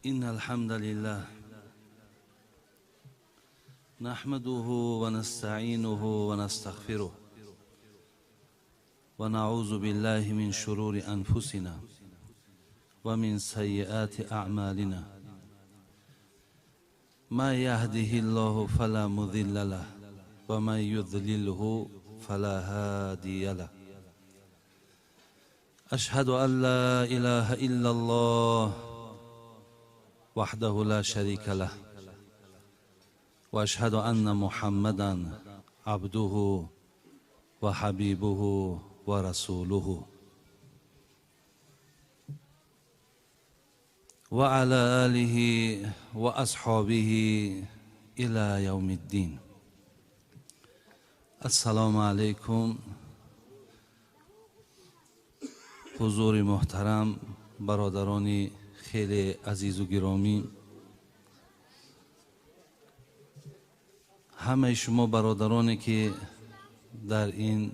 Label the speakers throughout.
Speaker 1: إن الحمد لله نحمده ونستعينه ونستغفره ونعوذ بالله من شرور أنفسنا ومن سيئات أعمالنا ما يهده الله فلا مضل له ومن يضلله فلا هادي له أشهد أن لا إله إلا الله وحده لا شريك له وأشهد أن محمدا عبده وحبيبه ورسوله وعلى آله وأصحابه إلى يوم الدين. السلام علیکم. حضور محترم، برادران خیلی عزیز و گرامی، همه شما برادرانی که در این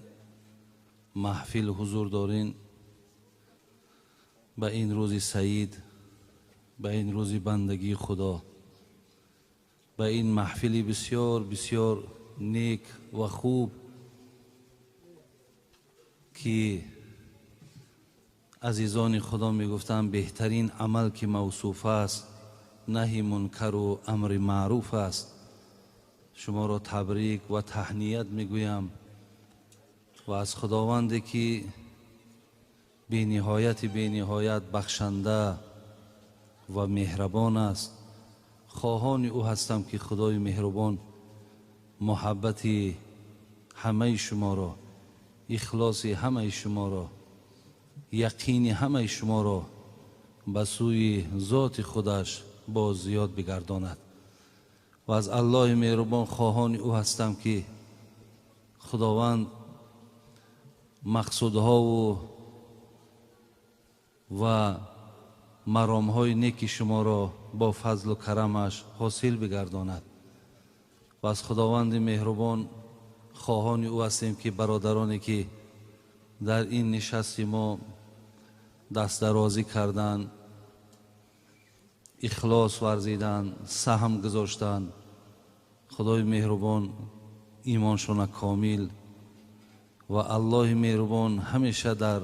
Speaker 1: محفل حضور دارین، به این روز سعید، به این روز بندگی خدا، به این محفلی بسیار بسیار نیک و خوب که عزیزان خدا می گفتن بهترین عمل که موصوف است نهی منکر و امر معروف است. شما را تبریک و تهنیت می گویم و از خداوندی که بی نهایت بخشنده و مهربان است، خواهان او هستم که خدای مهربان محبت همه شما را، اخلاص همه شما را، یقین همه شما را به سوی ذات خودش باز زیاد بگرداند. و از الله مهربان خواهان او هستم که خداوند مقصودها و مرامهای نیک شما را با فضل و کرمش حاصل بگرداند. و از خداوند مهربان خواهان او هستیم که برادرانی که در این نشست ما دست درازی کردن، اخلاص ورزیدن، سهم گذاشتن، خدای مهربان ایمانشان کامل و الله مهربان همیشه در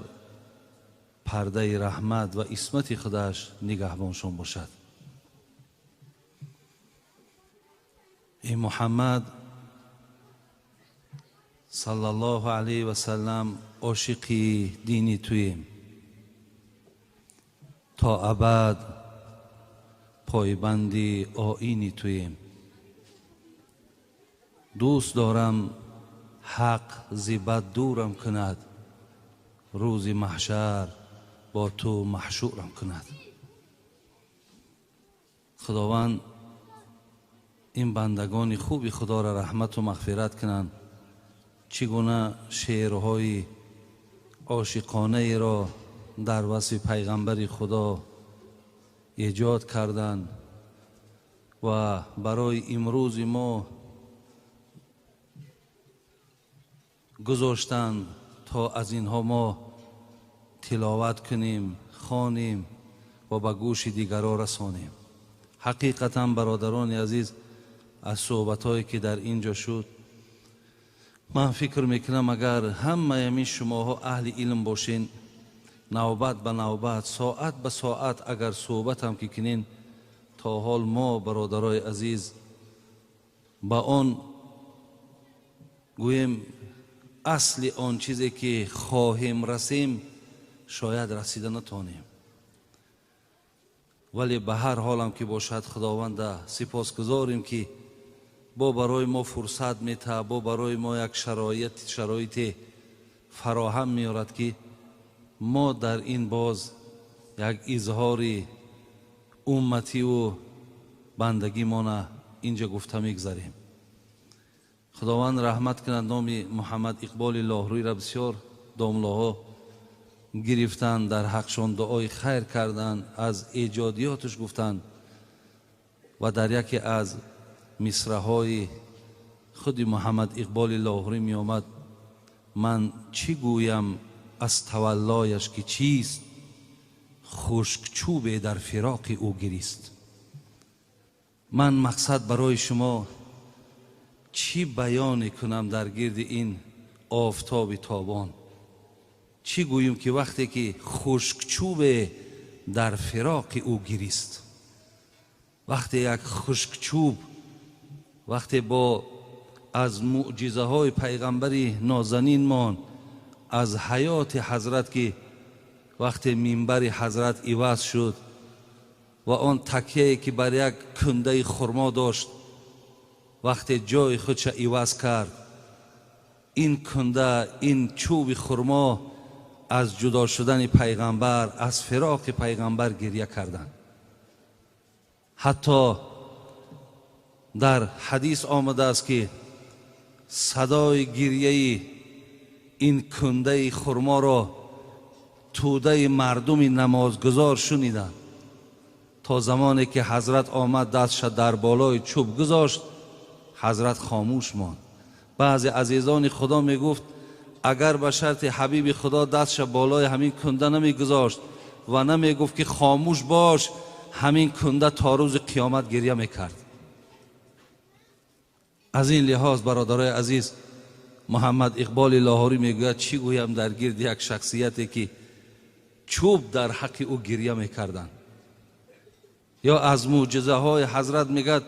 Speaker 1: پرده رحمت و عصمت خودش نگهبانشان باشد. ای محمد صلی الله علیه و سلم، عاشق دینی توییم، تا ابد پایبند آیینی توییم. دوست دارم حق ز بد دورم کند، روز محشر با تو محشورم کند. خداوند این بندگان خوبی خدا را رحمت و مغفرت کنند. چگونه شعرهای عاشقانه را در وصف پیغمبر خدا ایجاد کردند و برای امروز ما گذاشتند تا از اینها ما تلاوت کنیم، خوانیم و به گوش دیگران رسانیم. حقیقتا برادران عزیز، از صحبت‌هایی که در اینجا شد، من فکر میکنم اگر همه شماها اهل علم باشین، نوبت به نوبت، ساعت به ساعت اگر صحبت هم که کنین، تا حال ما برادرای عزیز با آن گویم اصل آن چیزی که خواهیم رسیم شاید رسیده نتانیم. ولی به هر حال هم که باشد خداوند سپاسگزاریم که با برای ما فرصت میته، با برای ما یک شرایط فراهم میارد که ما در این باز یک اظهار امتی و بندگی ما اینجا گفته میگذاریم. خداوند رحمت کند. نام محمد اقبال لاهروی را بسیار داملاها گرفتن، در حقشان دعای خیر کردن، از ایجادیاتش گفتن و در یکی از مصرع‌های خود محمد اقبال لاهوری می آمد: من چی گویم از تولایش که چیست، خشک چوب در فراق او گریست. من مقصد برای شما چی بیان کنم در گرد این آفتاب تابان؟ چی گویم که وقتی که خشک چوب در فراق او گریست، وقتی یک خشک چوب وقتی با از معجزه های پیغمبری نازنین مان، از حیات حضرت که وقتی منبر حضرت عوض شد و آن تکیه که بر یک کنده خرما داشت وقتی جای خودش عوض کرد، این کنده، این چوب خرما از جدا شدن پیغمبر، از فراق پیغمبر گریه کردند. حتی در حدیث آمده است که صدای گریه این کنده خرما را توده مردم نمازگزار شنیدند تا زمانی که حضرت آمد دستش در بالای چوب گذاشت، حضرت خاموش ماند. بعضی عزیزان خدا می گفت اگر به شرط حبیب خدا دستش بالای همین کنده نمی گذاشت و نمی گفت که خاموش باش، همین کنده تا روز قیامت گریه می کرد. از این لحاظ برادرای عزیز، محمد اقبال لاهوری می گوید چی گویم در گرد یک شخصیتی که چوب در حق او گریه می کردن. یا از معجزه های حضرت میگد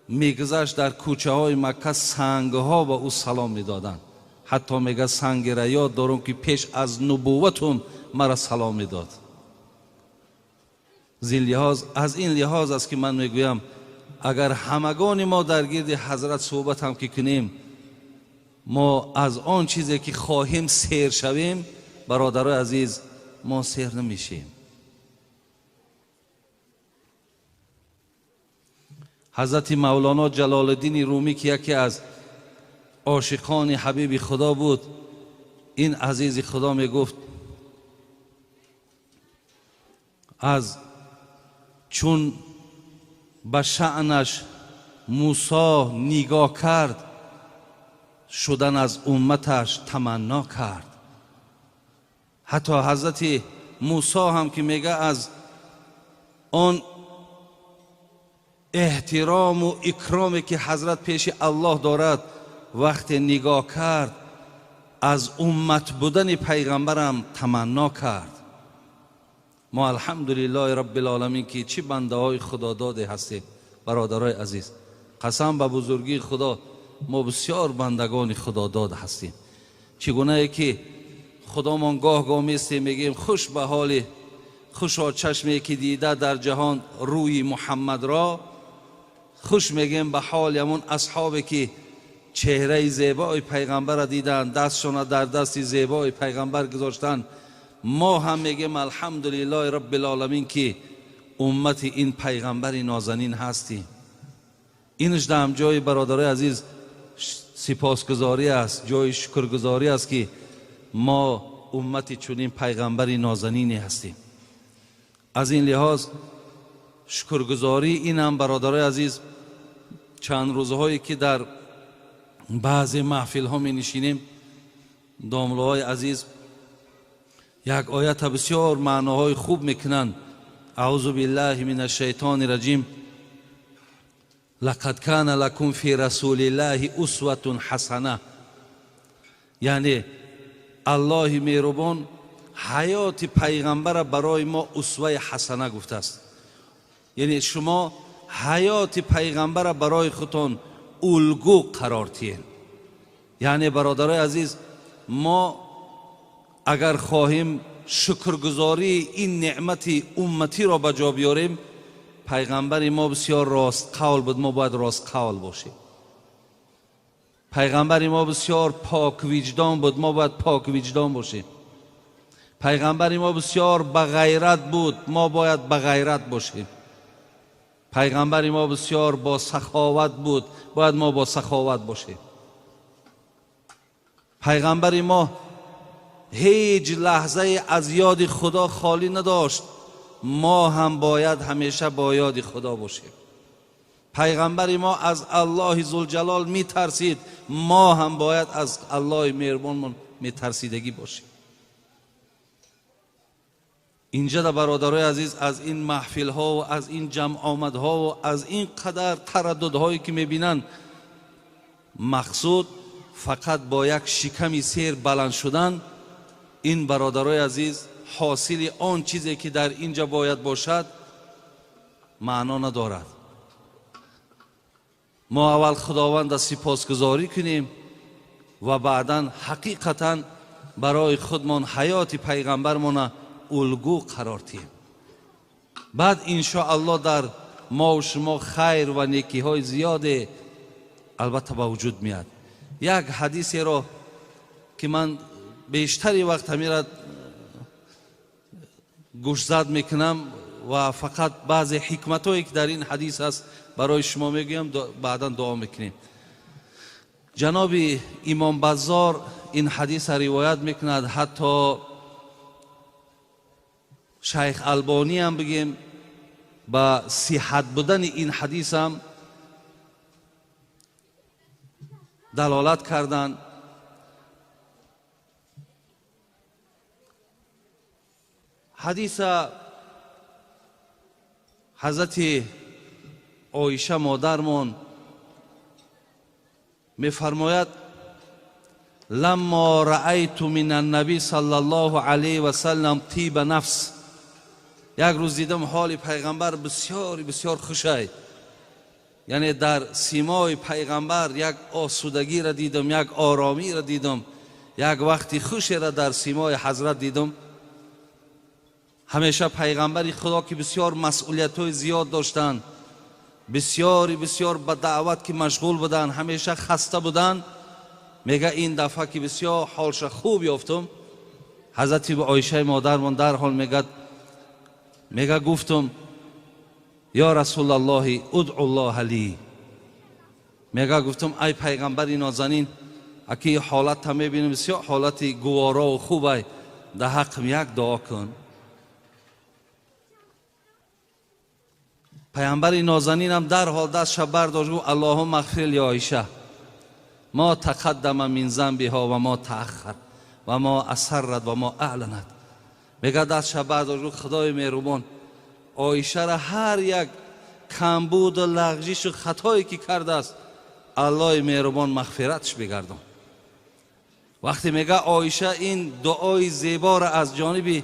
Speaker 1: میگذشت در کوچه های مکه سنگ ها با او سلام میدادند. حتی میگه سنگ را یاد دارم که پیش از نبوتم مرا سلام میداد. از این لحاظ است که من میگویم اگر همگان ما در گرد حضرت صحبت هم که کنیم، ما از آن چیزی که خواهیم سیر شویم، برادرای عزیز ما سیر نمیشیم. حضرت مولانا جلال الدین رومی که یکی از عاشقان حبیب خدا بود، این عزیز خدا می گفت از چون به شأنش موسی نگاه کرد، شدن از امتش تمنا کرد. حتی حضرت موسی هم که میگه از آن احترام و اکرامی که حضرت پیش الله دارد وقتی نگاه کرد، از امت بودن پیغمبرم تمنا کرد. ما الحمدلله رب العالمین که چی بنده های خدا داده هستیم برادرای عزیز. قسم به بزرگی خدا ما بسیار بندگان خدا داده هستیم. چگونه که خدامان گاه گاه میستیم میگیم خوش به حال خوشا چشمی که دیده در جهان روی محمد را، خوش میگیم به حال همون اصحابی که چهره زیبای پیغمبر را دیدن، دستشون در دست زیبای پیغمبر گذاشتن. ما هم میگیم الحمدلله رب العالمین که امت این پیغمبر نازنین هستیم. اینش هم جای برادرای عزیز سپاسگزاری است، جای شکرگزاری است که ما امت چنین پیغمبر نازنینی هستیم. از این لحاظ شکرگزاری این هم برادرای عزیز، چند روزهایی که در بعضی محفل ها می نشینیم، داملوهای عزیز یک آیت بسیار معناهای خوب میکنن. اعوذ بالله من الشیطان الرجیم، لقد کان لکم فی رسول الله اسوة حسنه. یعنی الله مهربان حیات پیغمبر برای ما اسوه حسنه گفته است. یعنی شما حیات پیغمبر برای خودتان الگو قرار دهید. یعنی برادرای عزیز، ما اگر خواهیم شکرگزاری این نعمت امتی را به جا بیاریم، پیغمبر ما بسیار راست قول بود، ما باید راست قول باشیم. پیغمبر ما بسیار پاک وجدان بود، ما باید پاک وجدان باشیم. پیغمبر ما بسیار بغیرت بود، ما باید بغیرت باشیم. پیغمبر ما بسیار با سخاوت بود، باید ما با سخاوت باشیم. پیغمبر ما هیچ لحظه از یاد خدا خالی نداشت، ما هم باید همیشه با یاد خدا باشیم. پیغمبر ما از الله ذوالجلال می ترسید، ما هم باید از الله مهربان می ترسیدگی باشیم. اینجا در برادرای عزیز از این محفل ها و از این جمع آمد ها و از این قدر تردد هایی که میبینن، مقصود فقط با یک شکمی سیر بلند شدن، این برادرای عزیز حاصل آن چیزی که در اینجا باید باشد معنا ندارد. ما اول خداوند سپاسگزاری کنیم و بعدا حقیقتا برای خودمان حیات پیغمبرمان الگو قرار دهیم. بعد انشاءالله در ما و شما خیر و نیکی های زیاده البته به وجود میاد. یک حدیثی را که من بیشتری وقت همیشه گوشزد میکنم و فقط بعضی حکمت هایی که در این حدیث هست برای شما میگویم، بعدا دعا میکنیم. جناب امام بزار این حدیث روایت میکند، حتی شیخ البانی هم بگیم با صحت بودن این حدیث هم دلالت کردند. حدیث حضرت عایشه مادرمان میفرماید: لما رأیت من النبی صلی الله علیه و سلم طیب نفس، یک روز دیدم حال پیغمبر بسیار بسیار خوش است. یعنی در سیمای پیغمبر یک آسودگی را دیدم، یک آرامی را دیدم، یک وقتی خوشی را در سیمای حضرت دیدم. همیشه پیغمبری خدا که بسیار مسئولیت های زیاد داشتند، بسیار بسیار به دعوت که مشغول بودند، همیشه خسته بودند. میگه این دفعه که بسیار حالش خوب یافتم، حضرت عایشه مادرمان در حال میگه گفتم یا رسول الله ادعو الله لی. میگه گفتم ای پیغمبر نازنین، اکی حالت هم میبینم بسیار حالت گوارا و خوبه، در حقم یک دعا کن. پیغمبر نازنین هم در حال دستش برداشت گفت اللهم اغفر لعایشه ما تقدم من ذنبها و ما تأخر و ما اسرت و ما اعلنت. میگه دستش برداشت گفت خدای مهربان، عایشه را هر یک کمبود و لغزش و خطایی که کرده است الله مهربان مغفرتش بگردان. وقتی میگه عایشه این دعای زیبا را از جانب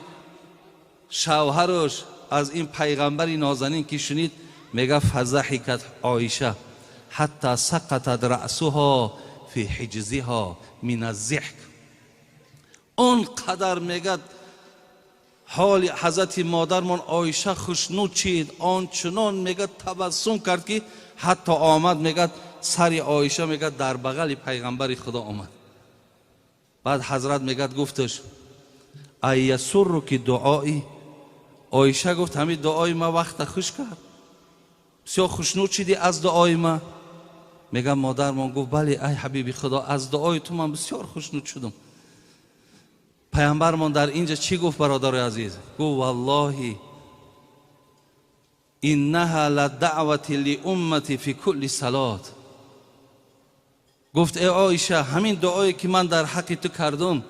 Speaker 1: شوهرش از این پیغمبر نازنین که شنید، میگه فضحکت عایشه حتی سقطت رأسها فی حجزها من الضحک. اون قدر میگه حال حضرت مادرمان عایشه خوشنود چید، آنچنان میگه تبسم کرد که حتی آمد میگه سر عایشه میگه در بغل پیغمبر خدا آمد. بعد حضرت میگه گفتش ایسرک دعایی. عایشه گفت همین دعای ما وقت خوش کرد، بسیار خوشنود چیدی از دعای ما. میگم مادرمان گفت بله ای حبیبی خدا، از دعای تو من بسیار خوشنود شدم. پیامبرمان در اینجا چی گفت برادر عزیز؟ گفت والله انها لدعوت لامتی فی کل صلات. گفت ای عایشه همین دعایی که من در حق تو کردم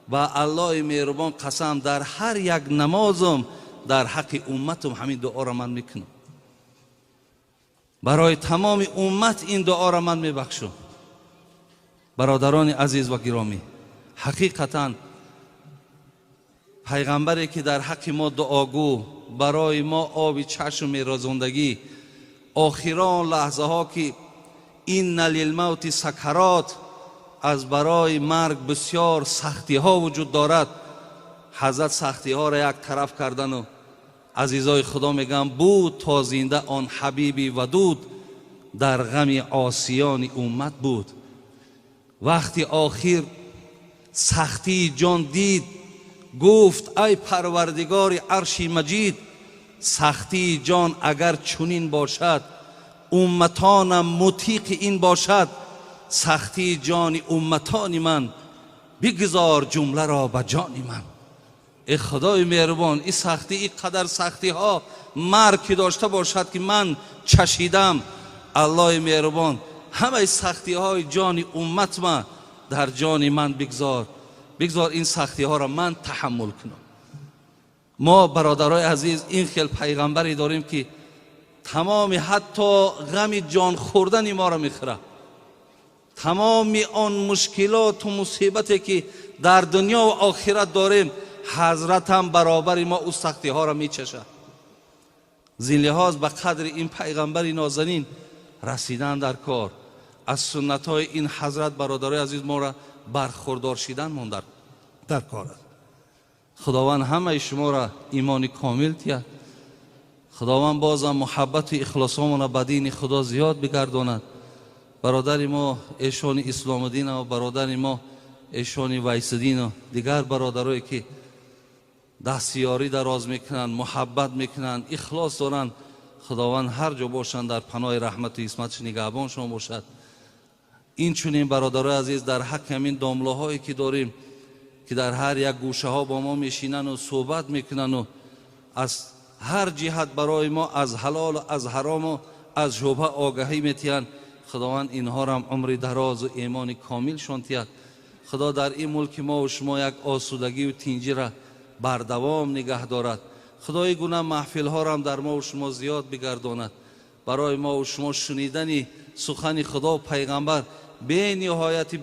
Speaker 1: و الله مهربان قسم در هر یک نمازم در حق امتم همین دعا را من میکنم، برای تمام امت این دعا را من میبخشم. برادران عزیز و گرامی، حقیقتا پیغمبری که در حق ما دعاگو، برای ما آب چشم میرازندگی، آخران لحظه ها که این للموت سکرات، از برای مرگ بسیار سختی ها وجود دارد، حضرت سختی ها را یک طرف کردن و عزیزای خدا میگم بود تا زنده آن حبیبی ودود در غم عاصیان امت بود. وقتی آخر سختی جان دید گفت ای پروردگار عرش مجید، سختی جان اگر چنین باشد امتانم مطیق این باشد، سختی جان امتان من بگذار جمله را به جان من. ای خدای مهربان، این سختی، این قدر سختی ها مرگ که داشته باشد که من چشیدم، الله مهربان همه سختی های جان امت من در جان من بگذار این سختی ها را من تحمل کنم. ما برادرای عزیز این خیل پیغمبری داریم که تمام حتی غم جان خوردن ما را میخوره. تمام آن مشکلات و مصیبتی که در دنیا و آخرت داریم حضرت هم برابر ما او سختی ها را میچشه. زین لحاظ به قدر این پیغمبر نازنین رسیدن در کار، از سنت های این حضرت برادرای عزیز ما را برخوردار شدن من در کار است. خداوند همه شما را ایمان کامل تید. خداوند بازم محبت و اخلاصمون به دین خدا زیاد بگرداند. برادر ما ایشان اسلام دین و برادر ما ایشان ویسدین و دیگر برادرایی که دستیاری دراز میکنن، محبت میکنن، اخلاص دارن، خداوند هر جا باشند در پناه رحمت و عصمتش نگهبانشان باشد. این چنین برادرای عزیز در حق همین دامله هایی که داریم که در هر یک گوشه ها با ما میشینن و صحبت میکنن و از هر جهت برای ما از حلال و از حرام و از شبهه آگاهی میتین، خداوند اینها را هم عمر دراز و ایمان کامل شانتید. خدا در این ملک ما و شما یک آسودگی و تینجی را بردوام نگه دارد. خدای گونه محفل ها را هم در ما و شما زیاد بگرداند. برای ما و شما شنیدن سخن خدا و پیغمبر به نهایت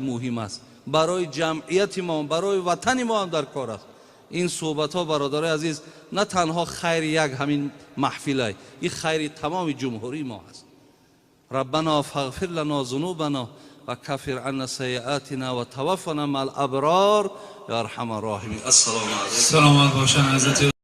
Speaker 1: مهم است. برای جمعیت ما، برای وطن ما هم در کار است. این صحبت ها برادرای عزیز نه تنها خیر یک همین محفل است، این خیر تمام جمهوری ما است. ربنا فاغفر لنا ذنوبنا و کفر عنا سیئاتنا و توفنا مع الابرار یا ارحم الراحمین. السلام علیکم.
Speaker 2: سلامت باشن حضرت